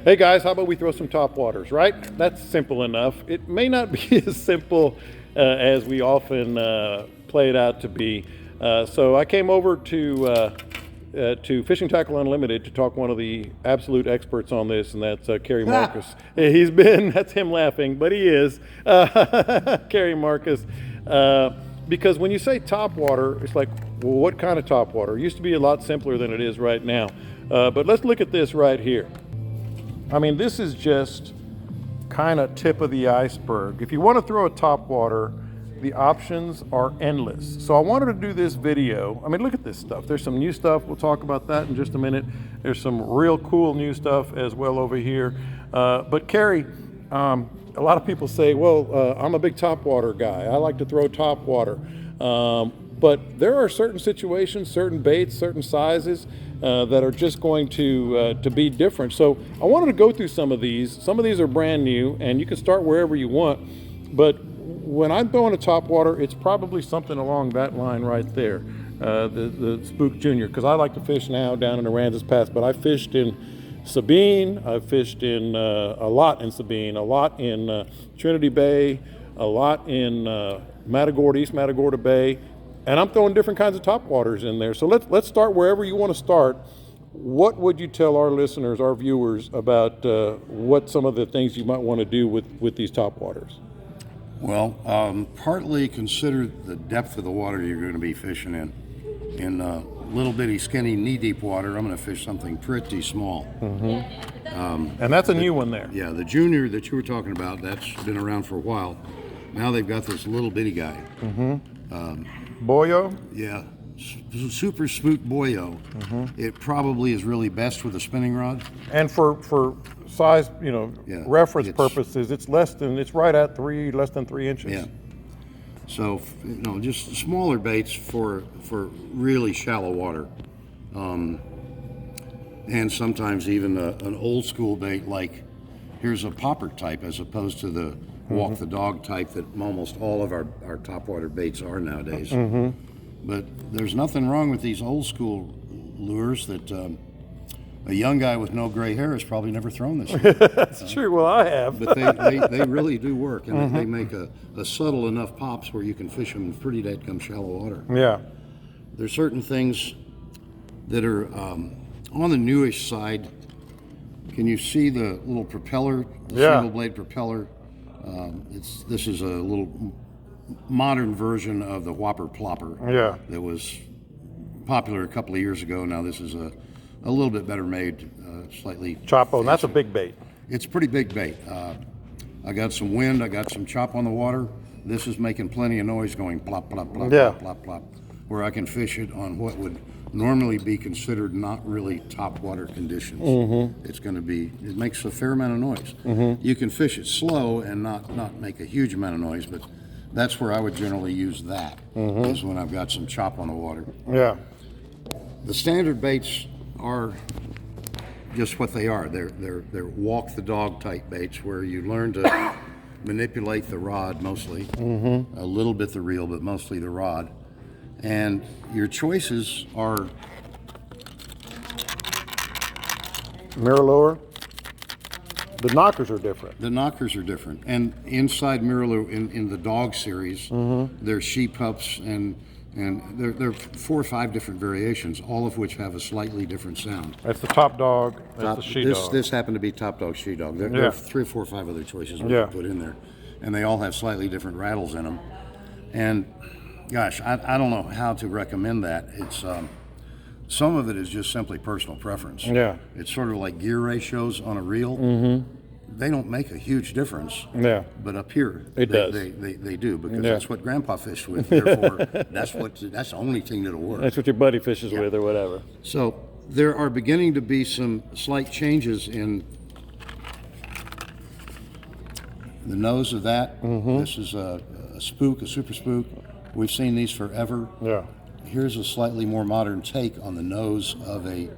Hey guys, how about we throw some top waters, right? That's simple enough. It may not be as simple as we often play it out to be. So I came over to Fishing Tackle Unlimited to talk one of the absolute experts on this, and that's Cary Marcus. He's been, that's him laughing, but he is, Cary Marcus. Because when you say top water, it's like, well, what kind of top water? It used to be a lot simpler than it is right now. But let's look at this right here. I mean, this is just kind of tip of the iceberg. If you want to throw a top water, the options are endless. So I wanted to do this video. I mean, look at this stuff. There's some new stuff. We'll talk about that in just a minute. There's some real cool new stuff as well over here. But Cary, a lot of people say, well, I'm a big top water guy. I like to throw top water. But there are certain situations, certain baits, certain sizes that are just going to be different. So I wanted to go through some of these. Some of these are brand new, and you can start wherever you want. But when I'm throwing a top water, it's probably something along that line right there, the Spook Junior, because I like to fish now down in Aransas Pass, but I fished in Sabine, I've fished in a lot in Sabine, a lot in Trinity Bay, a lot in Matagorda, East Matagorda Bay, and I'm throwing different kinds of top waters in there. So let's start wherever you want to start. What would you tell our listeners, our viewers, about what some of the things you might want to do with these top waters? Well, partly consider the depth of the water you're going to be fishing in. In little bitty, skinny, knee-deep water, I'm going to fish something pretty small. Mm-hmm. And that's a new one there. Yeah, the Junior that you were talking about, that's been around for a while. Now they've got this little bitty guy. Mm-hmm. Boyo? Yeah, Super Spook Boyo. Mm-hmm. It probably is really best with a spinning rod. And for size, reference purposes, it's right at less than 3 inches. Yeah. So, just smaller baits for really shallow water. And sometimes even an old school bait, like here's a popper type as opposed to the walk the dog type that almost all of our topwater baits are nowadays. Mm-hmm. But there's nothing wrong with these old school lures that a young guy with no gray hair has probably never thrown this. That's true. Well, I have. But they really do work, and they make a subtle enough pops where you can fish them in pretty dead-come shallow water. Yeah. There's certain things that are on the newish side. Can you see the little propeller, single blade propeller? This is a little modern version of the Whopper Plopper. Yeah. That was popular a couple of years ago. Now this is a little bit better made, slightly. Chopo, and that's a big bait. It's a pretty big bait. I got some wind, I got some chop on the water. This is making plenty of noise going plop, plop, plop, plop, plop, plop, where I can fish it on what would normally be considered not really top water conditions. Mm-hmm. It makes a fair amount of noise. Mm-hmm. You can fish it slow and not make a huge amount of noise, but that's where I would generally use that, is when I've got some chop on the water. Yeah. The standard baits are just what they are. They're walk the dog type baits where you learn to manipulate the rod mostly, a little bit the reel, but mostly the rod. And your choices are Mirrolure. The knockers are different. The knockers are different. And inside Mirrolure, in the dog series, there's sheep pups and there are 4 or 5 different variations, all of which have a slightly different sound. That's the top dog, that's the she dog. This happened to be top dog, she dog. There are 3 or 4 or 5 other choices we can put in there. And they all have slightly different rattles in them. And gosh, I don't know how to recommend that. It's some of it is just simply personal preference. Yeah. It's sort of like gear ratios on a reel. Mm-hmm. They don't make a huge difference. Yeah. But up here, they do, because that's what Grandpa fished with. Therefore, that's the only thing that'll work. That's what your buddy fishes with, or whatever. So there are beginning to be some slight changes in the nose of that. Mm-hmm. This is a spook, a super spook. We've seen these forever. Yeah. Here's a slightly more modern take on the nose of a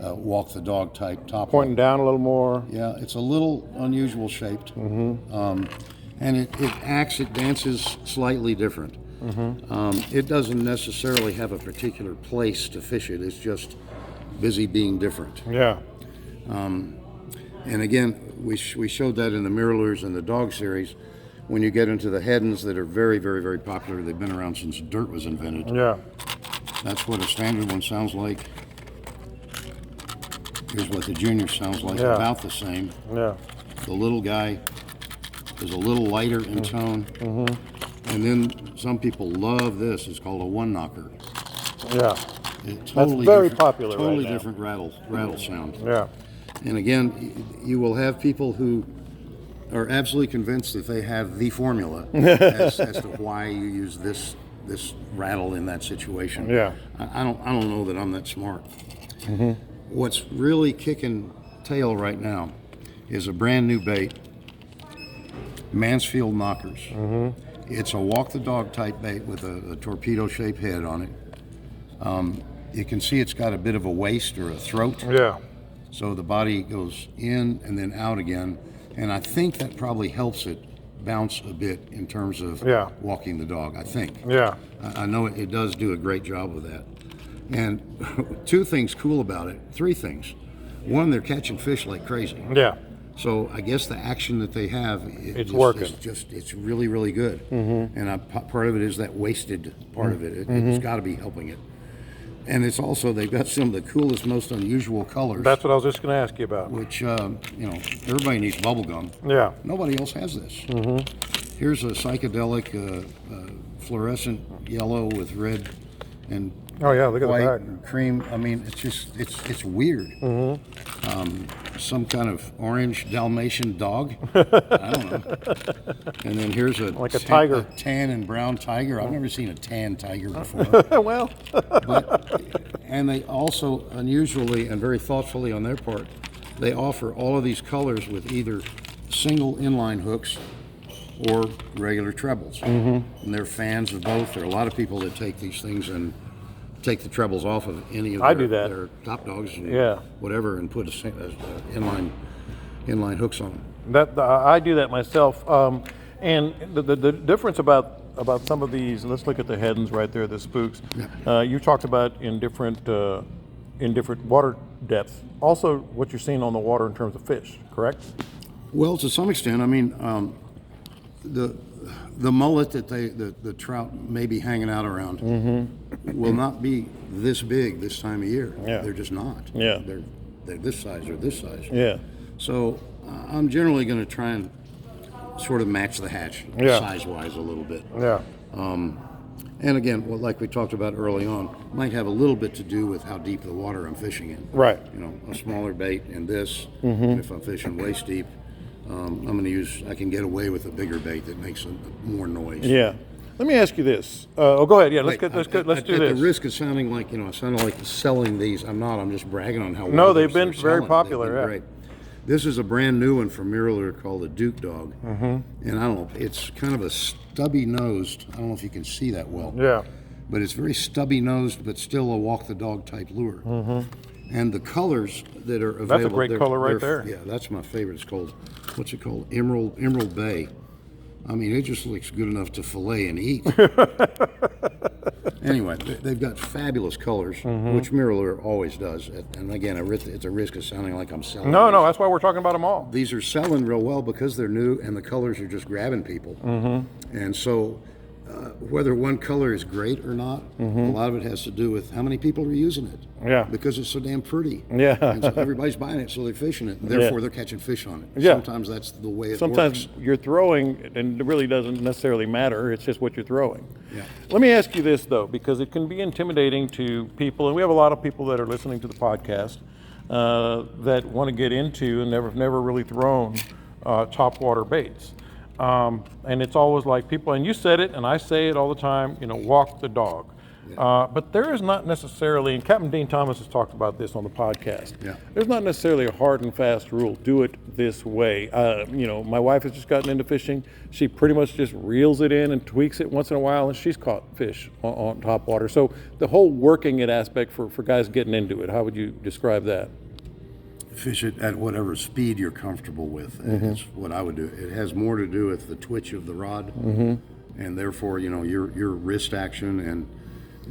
walk the dog type top. Pointing down a little more. Yeah, it's a little unusual shaped. Mm-hmm. And it dances slightly different. Mm-hmm. It doesn't necessarily have a particular place to fish it. It's just busy being different. Yeah. And again, we showed that in the Mirrolures and the dog series. When you get into the Heddons that are very, very, very popular, they've been around since dirt was invented. Yeah. That's what a standard one sounds like. Here's what the junior sounds like, Yeah. about the same. Yeah. The little guy is a little lighter in tone. And then some people love this. It's called a one knocker. Yeah. Totally very different, popular right Totally now. different rattle sound. Yeah. And again, you will have people who are absolutely convinced that they have the formula as to why you use this rattle in that situation. Yeah. I don't know that I'm that smart. What's really kicking tail right now is a brand new bait, Mansfield Knockers. It's a walk the dog type bait with a torpedo shaped head on it. You can see it's got a bit of a waist or a throat. Yeah. So the body goes in and then out again. And I think that probably helps it bounce a bit in terms of walking the dog, I think. Yeah. I know it does do a great job with that. And two things cool about it, three things. One, they're catching fish like crazy. Yeah. So I guess the action that they have, It's working. It's really, really good. And part of it is that wasted part of it. It's got to be helping it. And it's also, they've got some of the coolest, most unusual colors. That's what I was just going to ask you about. Which, everybody needs bubble gum. Yeah. Nobody else has this. Here's a psychedelic fluorescent yellow with red and Oh yeah, look at white the back. and cream. I mean, it's just, it's weird. Some kind of orange Dalmatian dog. I don't know. And then here's a tiger. A tan and brown tiger. I've never seen a tan tiger before. Well. And they also, unusually and very thoughtfully on their part, they offer all of these colors with either single inline hooks or regular trebles. And they're fans of both. There are a lot of people that take these things and take the trebles off of any of their top dogs and whatever and put inline hooks on them. I do that myself. And the difference about some of these, let's look at the Heddons right there, the Spooks. You talked about in different water depths. Also, what you're seeing on the water in terms of fish, correct? Well, to some extent, I mean, the mullet that the trout may be hanging out around will not be this big this time of year. They're just not. They're this size or this size. So I'm generally going to try and sort of match the hatch size-wise a little bit. And again, like we talked about early on, might have a little bit to do with how deep the water I'm fishing in. Right. You know, a smaller bait in this, and if I'm fishing waist deep, I'm going to I can get away with a bigger bait that makes more noise. Yeah. Let me ask you this. Go ahead. Yeah, let's do this. At the risk of sounding like, I sounded like selling these. I'm not. I'm just bragging on how well No, they've been they're very selling. popular. They've been great. This is a brand new one from Mirrolure called the Duke Dog. And I don't know, it's kind of a stubby nosed. I don't know if you can see that well. Yeah. But it's very stubby nosed, but still a walk the dog type lure. And the colors that are available. That's a great color right there. Yeah, that's my favorite. It's called, what's it called? Emerald Bay. I mean, it just looks good enough to fillet and eat. Anyway, they've got fabulous colors, which Mirrolure always does. And again, it's a risk of sounding like I'm selling. No, that's why we're talking about them all. These are selling real well because they're new and the colors are just grabbing people. And so whether one color is great or not, a lot of it has to do with how many people are using it. Yeah. Because it's so damn pretty. Yeah. And so everybody's buying it, so they're fishing it. And therefore, they're catching fish on it. Yeah. Sometimes that's the way it works. Sometimes you're throwing, and it really doesn't necessarily matter. It's just what you're throwing. Yeah. Let me ask you this, though, because it can be intimidating to people, and we have a lot of people that are listening to the podcast that want to get into and never really thrown topwater baits. And it's always like people, and you said it, and I say it all the time, walk the dog. But there is not necessarily, and Captain Dean Thomas has talked about this on the podcast, there's not necessarily a hard and fast rule, do it this way. My wife has just gotten into fishing. She pretty much just reels it in and tweaks it once in a while, and she's caught fish on topwater. So the whole working it aspect for guys getting into it, how would you describe that? Fish it at whatever speed you're comfortable with. Is what I would do. It has more to do with the twitch of the rod, and therefore, your wrist action. And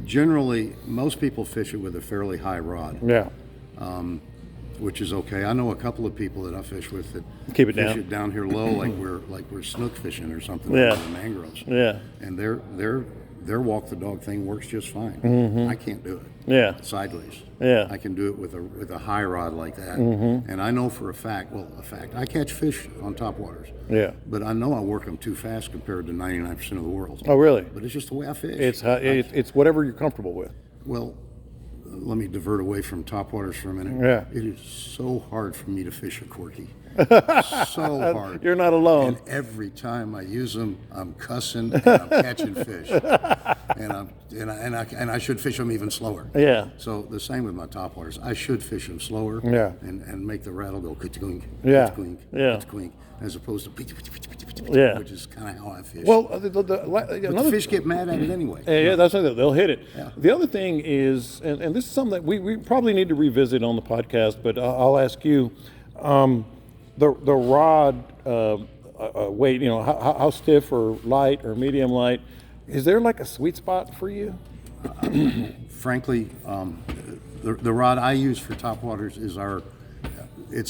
generally, most people fish it with a fairly high rod. which is okay. I know a couple of people that I fish with that Keep it fish down. it down here low, like we're snook fishing or something. Yeah. Like the mangroves. Yeah. And their walk the dog thing works just fine. I can't do it. Yeah. Sideways. Yeah. I can do it with a high rod like that. And I know for a fact, I catch fish on top waters. Yeah. But I know I work them too fast compared to 99% of the world. Oh, really? But it's just the way I fish. It's whatever you're comfortable with. Well, let me divert away from topwaters for a minute. Yeah. It is so hard for me to fish a corky. So hard. You're not alone. And every time I use them, I'm cussing and I'm catching fish. And I should fish them even slower. Yeah. So the same with my topwaters. I should fish them slower. Yeah. And make the rattle go kuchquink, Yeah. kuchquink, Yeah. kuchquink, as opposed to Yeah. which is kind of how I fish. Well, but the fish get mad at it anyway. Yeah, that's right. They'll hit it. Yeah. The other thing is, and this is something that we probably need to revisit on the podcast, but I'll ask you, the rod weight, how stiff or light or medium light, is there like a sweet spot for you? Frankly, the rod I use for topwaters is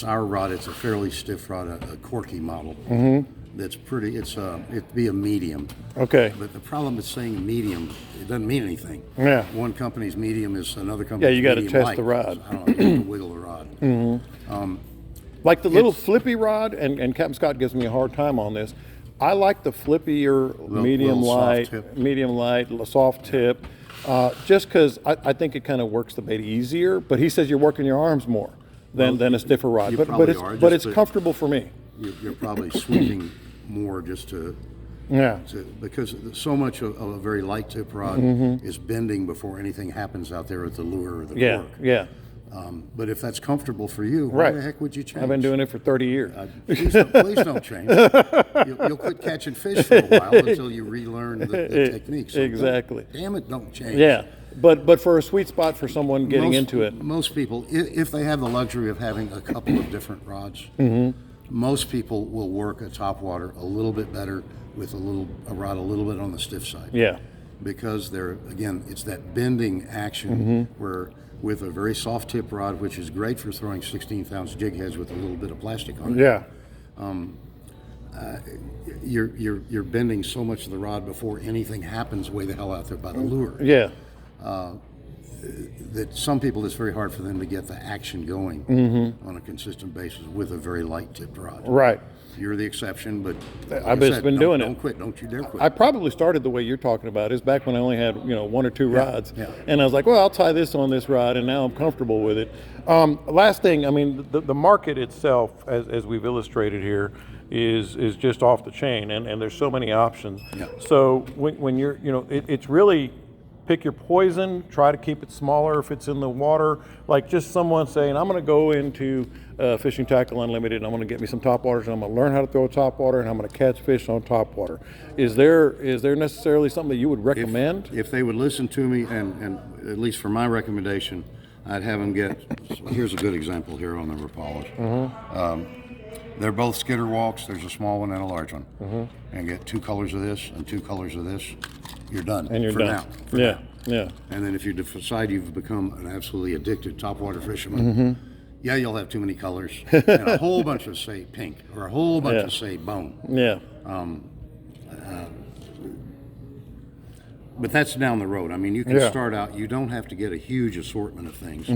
our rod. It's a fairly stiff rod, a Corky model. That's pretty. It'd be a medium. Okay. But the problem with saying medium, it doesn't mean anything. Yeah. One company's medium is another company's Yeah, you got to medium test light. the rod. I don't know, you have to wiggle the rod. Like the little flippy rod, and Captain Scott gives me a hard time on this. I like the flippier, medium light, soft tip, just because I think it kind of works the bait easier. But he says you're working your arms more than a stiffer rod. You But probably it's are, but just it's comfortable for me. You're probably sweeping more just to Yeah. because so much of a very light tip rod is bending before anything happens out there at the lure or the Yeah. cork. Yeah. But if that's comfortable for you, why Right. the heck would you change? I've been doing it for 30 years. Please don't change. You'll quit catching fish for a while until you relearn the techniques. So Exactly. Damn it, don't change. Yeah. But for a sweet spot for someone getting Most- into it. Most people, if they have the luxury of having a couple of different rods, most people will work a topwater a little bit better with a rod a little bit on the stiff side. Yeah. Because it's that bending action where with a very soft tip rod, which is great for throwing 16th ounce jig heads with a little bit of plastic on it. Yeah. You're bending so much of the rod before anything happens way the hell out there by the lure. Yeah. That some people, it's very hard for them to get the action going on a consistent basis with a very light tipped rod. Right. You're the exception, but like I've I just said, been doing it. Don't quit. Don't you dare quit. I probably started the way you're talking about. It's back when I only had one or two rods, yeah. and I was like, well, I'll tie this on this rod, and now I'm comfortable with it. Last thing, I mean, the market itself, as we've illustrated here, is just off the chain, and there's so many options. Yeah. So when you're, it's really pick your poison. Try to keep it smaller if it's in the water. Like just someone saying, I'm going to go into Fishing Tackle Unlimited, and I'm going to get me some topwaters, and I'm going to learn how to throw a topwater, and I'm going to catch fish on topwater. Is there necessarily something that you would recommend? If they would listen to me, and at least for my recommendation, I'd have them get. Here's a good example here on the Rapalas. They're both skitter walks. There's a small one and a large one, and get 2 colors of this and 2 colors of this. You're done. And you're for done. now. For Yeah. now. Yeah. And then if you decide you've become an absolutely addicted topwater fisherman, yeah, you'll have too many colors and a whole bunch of say pink or a whole bunch of say bone. Yeah. But that's down the road. I mean, you can Yeah. start out. You don't have to get a huge assortment of things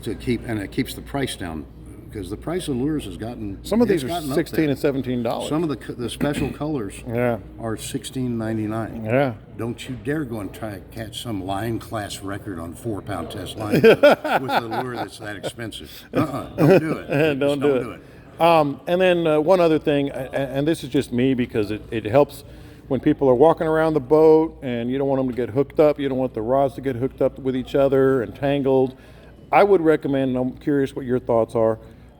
to keep, and it keeps the price down because the price of lures has gotten. Some of it's these are gotten up $16 there. and $17. Some of the special colors Yeah. are $16.99. Yeah. Don't you dare go and try to catch some line class record on 4-pound test line with a lure that's that expensive. Don't do it. Don't do it. And then one other thing, and this is just me because it helps when people are walking around the boat and you don't want them to get hooked up. You don't want the rods to get hooked up with each other and tangled. I would recommend, and I'm curious what your thoughts are,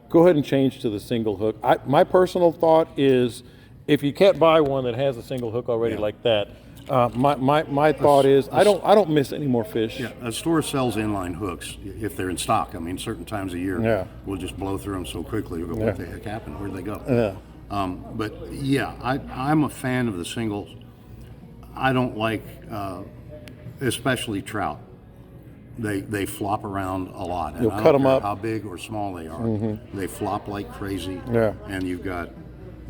go ahead and change to the single hook. My personal thought is if you can't buy one that has a single hook already like that, my thought is I don't miss any more fish. Yeah, a store sells inline hooks if they're in stock. I mean, certain times a year we'll just blow through them so quickly. We'll go, what the heck happened? Where'd they go? Yeah. But yeah, I'm a fan of the singles. I don't like, especially trout. they flop around a lot. And You'll I don't cut 'em care up. how big or small they are. They flop like crazy. Yeah. And you've got,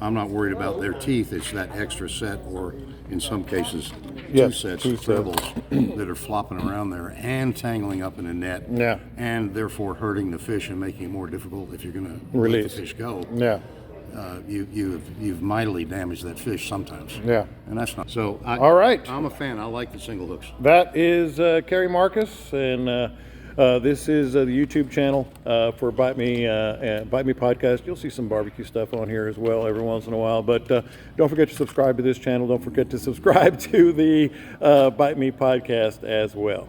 I'm not worried about their teeth. It's that extra set, or in some cases, Yes, two sets two of tribbles that are flopping around there and tangling up in a net. Yeah. And therefore hurting the fish and making it more difficult if you're going to let Release. the fish go. Yeah. You've mightily damaged that fish sometimes. Yeah. And that's not so. All right. I'm a fan. I like the single hooks. That is Cary Marcus, and this is the YouTube channel for Bite Me Podcast. You'll see some barbecue stuff on here as well every once in a while. But don't forget to subscribe to this channel. Don't forget to subscribe to the Bite Me Podcast as well.